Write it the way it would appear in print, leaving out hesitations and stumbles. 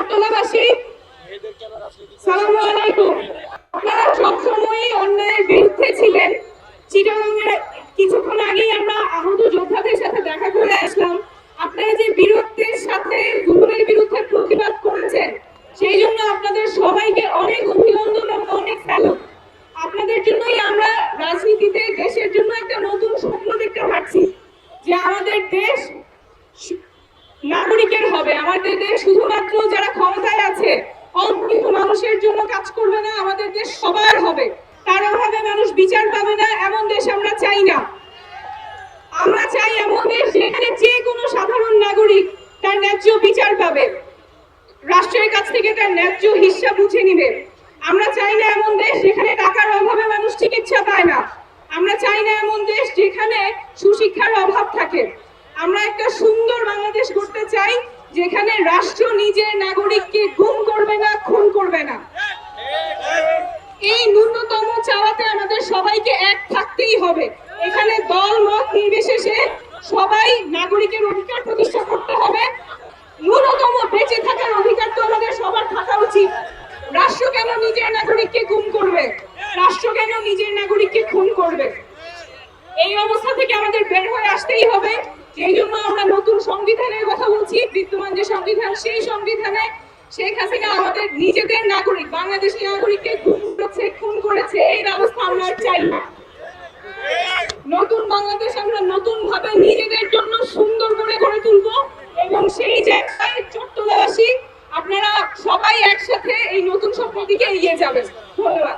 চট্টলাবাসী, সালামু আলাইকুম। আপনারা সবসময় অন্যায়ের বিরুদ্ধে ছিলেন। চিটাগাংয়ে কিছুক্ষণ আগেই আমরা আহত যোদ্ধাদের সাথে দেখা করে আসলাম। আপনারা যে বীরত্বের সাথে জুলুমের বিরুদ্ধে প্রতিবাদ করেছেন, সেই জন্য আপনাদের সবাইকে অনেক অভিনন্দন এবং অনেক স্যালুট। আপনাদের জন্যই আমরা রাজনীতিতে দেশের জন্য একটা নতুন স্বপ্ন দেখতে পাচ্ছি, যে আমাদের দেশ নাগরিকের হবে। আমাদের দেশ শুধুমাত্র যারা ক্ষমতায় আছে অল্প কিছু মানুষের জন্য কাজ করবে না, আমাদের দেশ সবার হবে। তার অভাবে মানুষ বিচার পাবে না, এমন দেশ আমরা চাই না। আমরা চাই এমন দেশ যেখানে যে কোনো সাধারণ নাগরিক তার ন্যায্য বিচার পাবে, রাষ্ট্রের কাছ থেকে তার ন্যায্য হিসাব বুঝে নিবে। আমরা চাই না এমন দেশ যেখানে টাকার অভাবে মানুষ চিকিৎসা পায় না। আমরা চাই না এমন দেশ যেখানে সুশিক্ষার অভাব থাকে। আমরা একটা সুন্দর বাংলাদেশ করতে চাই, যেখানে রাষ্ট্র নিজের নাগরিককে গুম করবে না, খুন করবে না। এই ন্যূনতম চাওয়াতে আমাদের সবাইকে এক থাকতেই হবে। এখানে দল মত নির্বিশেষে সবাই নাগরিকের অধিকার প্রতিষ্ঠা করতে হবে। ন্যূনতম বেঁচে থাকার অধিকার তো আমাদের সবার থাকা উচিত। রাষ্ট্র কেন নিজের নাগরিককে গুম করবে? রাষ্ট্র কেন নিজের নাগরিককে খুন করবে? এই অবস্থা থেকে আমাদের বের হয়ে আসতেই হবে। এই জন্য আমরা নতুন সংবিধানের কথা বলছি। বিদ্যমান যে সংবিধান, সেই সংবিধানে শেখ হাসিনা আমাদের নিজেদের নাগরিক, বাংলাদেশি নাগরিককে খুন করেছে। এই ব্যবস্থা আমরা চাই না। নতুন বাংলাদেশ আমরা নতুন ভাবে নিজেদের জন্য সুন্দর করে গড়ে তুলবো, এবং সেই জায়গায় চট্টলাবাসী আপনারা সবাই একসাথে এই নতুন স্বপ্নের দিকে এগিয়ে যাবেন। ধন্যবাদ।